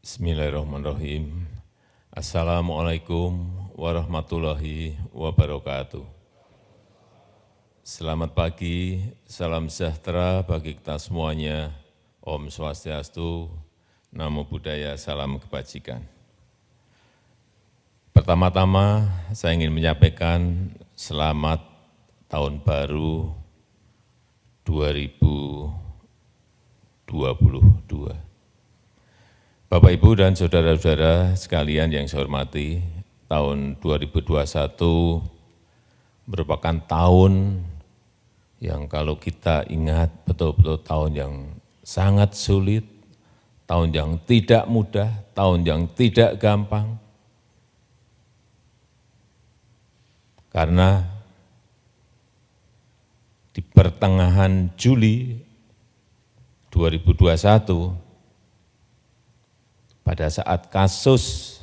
Bismillahirrahmanirrahim. Assalamualaikum warahmatullahi wabarakatuh. Selamat pagi, salam sejahtera bagi kita semuanya. Om Swastiastu, Namo Buddhaya, salam kebajikan. Pertama-tama saya ingin menyampaikan selamat tahun baru 2022. Bapak, Ibu, dan saudara-saudara sekalian yang saya hormati, tahun 2021 merupakan tahun yang kalau kita ingat betul-betul tahun yang sangat sulit, tahun yang tidak mudah, tahun yang tidak gampang. Karena di pertengahan Juli 2021, pada saat kasus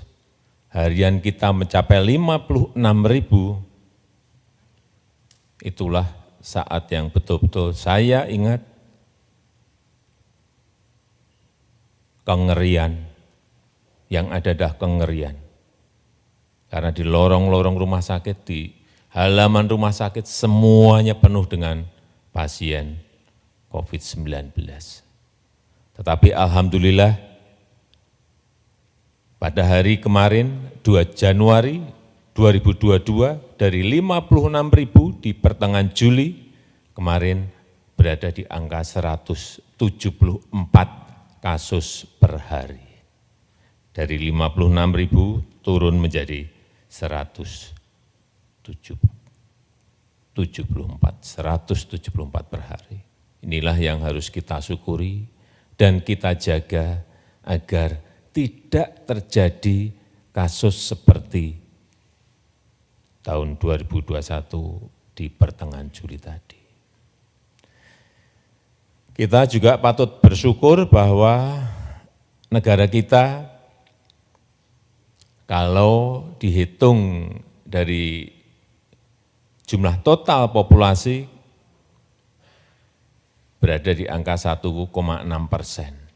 harian kita mencapai 56.000, itulah saat yang betul-betul saya ingat kengerian, yang ada adalah kengerian. Karena di lorong-lorong rumah sakit, di halaman rumah sakit, semuanya penuh dengan pasien COVID-19. Tetapi alhamdulillah, pada hari kemarin, 2 Januari 2022, dari 56.000 di pertengahan Juli, kemarin berada di angka 174 kasus per hari. Dari 56.000 turun menjadi 174 per hari. Inilah yang harus kita syukuri dan kita jaga agar tidak terjadi kasus seperti tahun 2021 di pertengahan Juli tadi. Kita juga patut bersyukur bahwa negara kita, kalau dihitung dari jumlah total populasi, berada di angka 1,6%.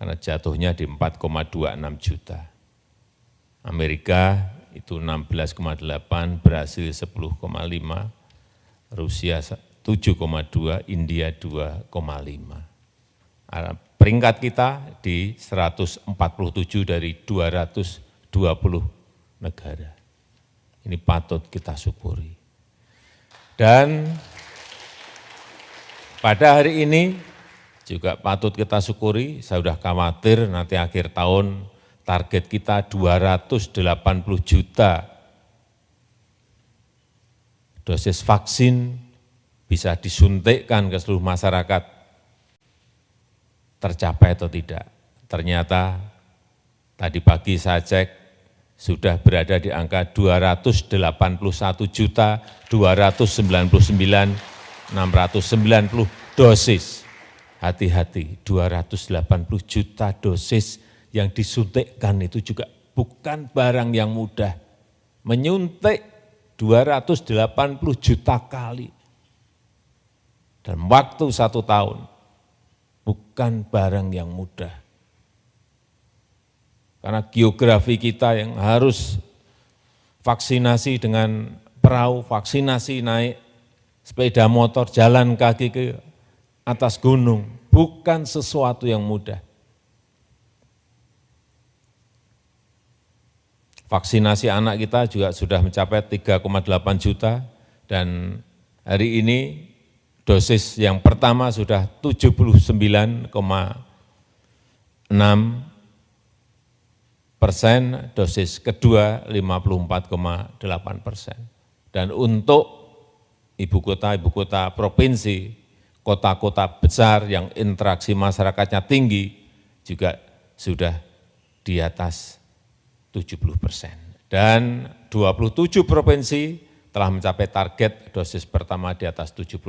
Karena jatuhnya di 4,26 juta. Amerika itu 16,8, Brasil 10,5, Rusia 7,2, India 2,5. Peringkat kita di 147 dari 220 negara. Ini patut kita syukuri. Dan pada hari ini juga patut kita syukuri, saya sudah khawatir nanti akhir tahun target kita 280 juta dosis vaksin bisa disuntikkan ke seluruh masyarakat. Tercapai atau tidak? Ternyata tadi pagi saya cek sudah berada di angka 281.299.690 dosis. Hati-hati, 280 juta dosis yang disuntikkan itu juga bukan barang yang mudah. Menyuntik 280 juta kali dalam waktu 1 tahun, bukan barang yang mudah. Karena geografi kita yang harus vaksinasi dengan perahu, vaksinasi naik sepeda motor, jalan kaki ke atas gunung, bukan sesuatu yang mudah. Vaksinasi anak kita juga sudah mencapai 3,8 juta, dan hari ini dosis yang pertama sudah 79,6%, dosis kedua 54,8%. Dan untuk ibu kota provinsi, kota-kota besar yang interaksi masyarakatnya tinggi juga sudah di atas 70%. Dan 27 provinsi telah mencapai target dosis pertama di atas 70%.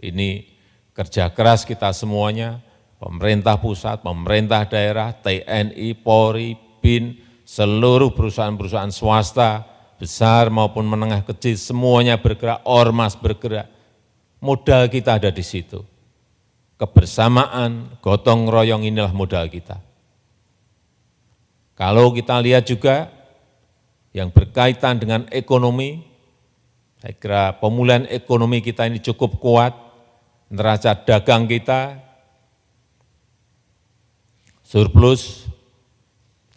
Ini kerja keras kita semuanya, pemerintah pusat, pemerintah daerah, TNI, Polri, BIN, seluruh perusahaan-perusahaan swasta, besar maupun menengah kecil, semuanya bergerak, ormas bergerak. Modal kita ada di situ. kebersamaan, gotong royong inilah modal kita. Kalau kita lihat juga yang berkaitan dengan ekonomi, saya kira pemulihan ekonomi kita ini cukup kuat, neraca dagang kita surplus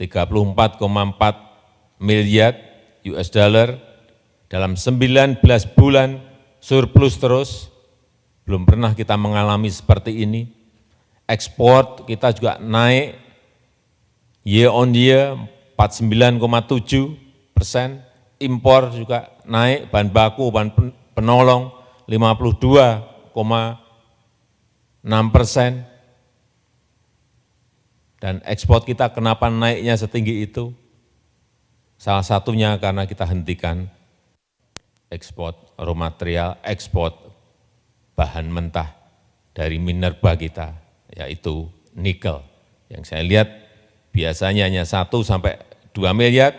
34,4 miliar US dollar dalam 19 bulan surplus terus, belum pernah kita mengalami seperti ini. Ekspor kita juga naik year on year 49,7%, impor juga naik, bahan baku, bahan penolong 52,6%. Dan ekspor kita kenapa naiknya setinggi itu? Salah satunya karena kita hentikan ekspor raw material, ekspor bahan mentah dari minerba kita, yaitu nikel. Yang saya lihat biasanya hanya 1 sampai 2 miliar,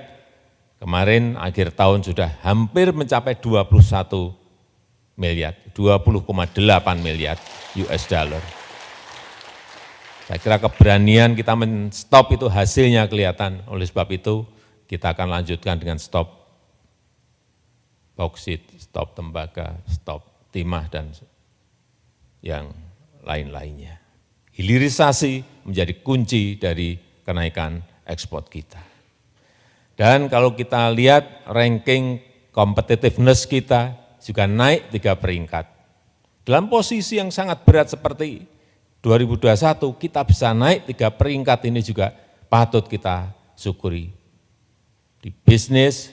kemarin akhir tahun sudah hampir mencapai 21 miliar, 20,8 miliar US dollar. Saya kira keberanian kita men-stop itu hasilnya kelihatan. Oleh sebab itu, kita akan lanjutkan dengan stop bauksit, stop tembaga, stop timah, dan yang lain-lainnya. Hilirisasi menjadi kunci dari kenaikan ekspor kita. Dan kalau kita lihat ranking competitiveness kita juga naik 3 peringkat. Dalam posisi yang sangat berat seperti 2021, kita bisa naik 3 peringkat ini juga patut kita syukuri. Di bisnis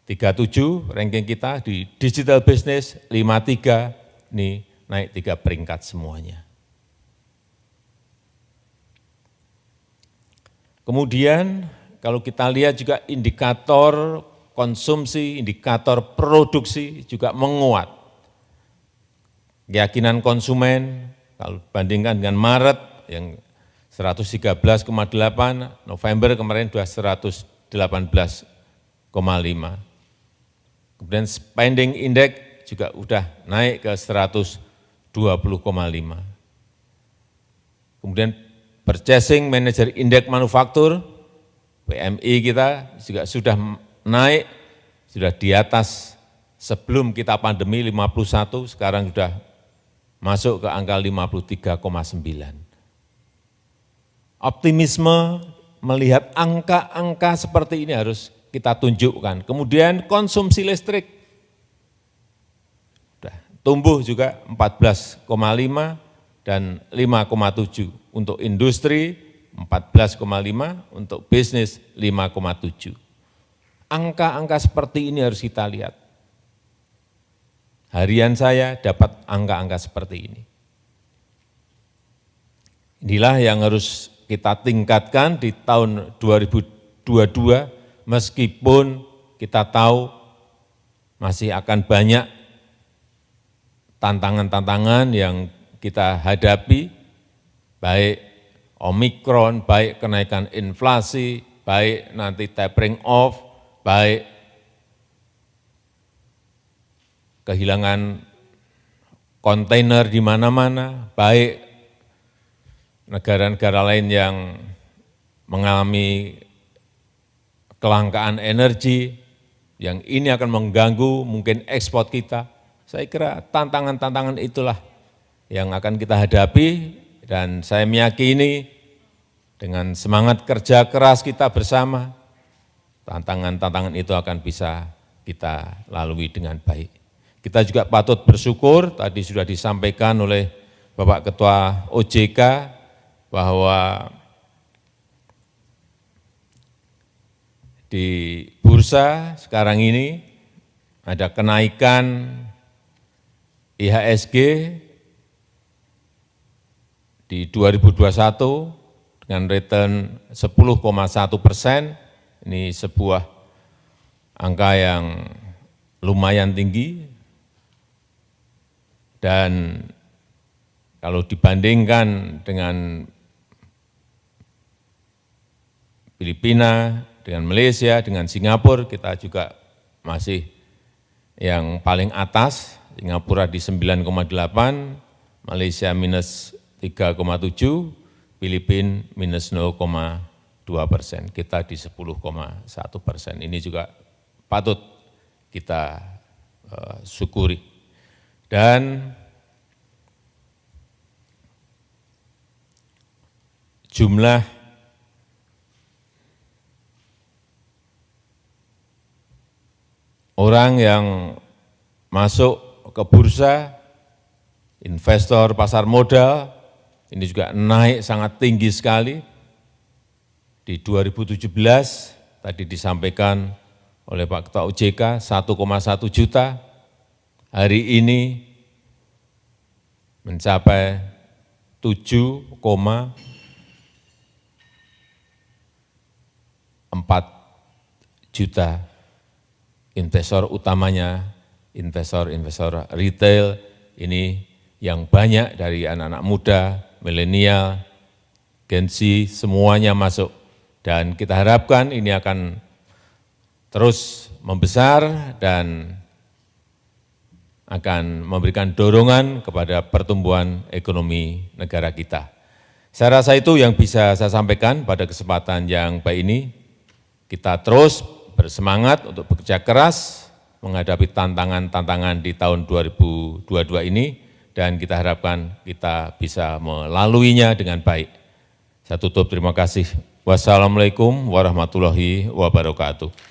37 ranking kita, di digital business 53, ini naik 3 peringkat semuanya. Kemudian kalau kita lihat juga indikator konsumsi, indikator produksi juga menguat. Keyakinan konsumen, kalau bandingkan dengan Maret yang 113,8, November kemarin sudah 118,5. Kemudian spending index juga sudah naik ke 120,5. Kemudian purchasing manager index manufaktur, PMI kita juga sudah naik, sudah di atas sebelum kita pandemi 51, sekarang sudah masuk ke angka 53,9. Optimisme melihat angka-angka seperti ini harus kita tunjukkan. Kemudian konsumsi listrik sudah tumbuh juga 14,5 dan 5,7. Untuk industri 14,5, untuk bisnis 5,7. Angka-angka seperti ini harus kita lihat. Harian saya dapat angka-angka seperti ini. Inilah yang harus kita tingkatkan di tahun 2022, meskipun kita tahu masih akan banyak tantangan-tantangan yang kita hadapi, baik Omikron, baik kenaikan inflasi, baik nanti tapering off, baik kehilangan kontainer di mana-mana, baik negara-negara lain yang mengalami kelangkaan energi, yang ini akan mengganggu mungkin ekspor kita. Saya kira tantangan-tantangan itulah yang akan kita hadapi, dan saya meyakini dengan semangat kerja keras kita bersama, tantangan-tantangan itu akan bisa kita lalui dengan baik. Kita juga patut bersyukur, tadi sudah disampaikan oleh Bapak Ketua OJK, bahwa di bursa sekarang ini ada kenaikan IHSG di 2021 dengan return 10,1%, ini sebuah angka yang lumayan tinggi. Dan kalau dibandingkan dengan Filipina, dengan Malaysia, dengan Singapura, kita juga masih yang paling atas. Singapura di 9,8, Malaysia minus 3,7, Filipina minus 0,2%, kita di 10,1%. Ini juga patut kita syukuri. Dan jumlah orang yang masuk ke bursa, investor pasar modal, ini juga naik sangat tinggi sekali. Di 2017, tadi disampaikan oleh Pak Ketua OJK, 1,1 juta, hari ini mencapai 7,4 juta investor, utamanya investor-investor retail, ini yang banyak dari anak-anak muda, milenial, Gen Z, semuanya masuk. Dan kita harapkan ini akan terus membesar dan akan memberikan dorongan kepada pertumbuhan ekonomi negara kita. Saya rasa itu yang bisa saya sampaikan pada kesempatan yang baik ini. Kita terus bersemangat untuk bekerja keras menghadapi tantangan-tantangan di tahun 2022 ini, dan kita harapkan kita bisa melaluinya dengan baik. Saya tutup, terima kasih. Wassalamualaikum warahmatullahi wabarakatuh.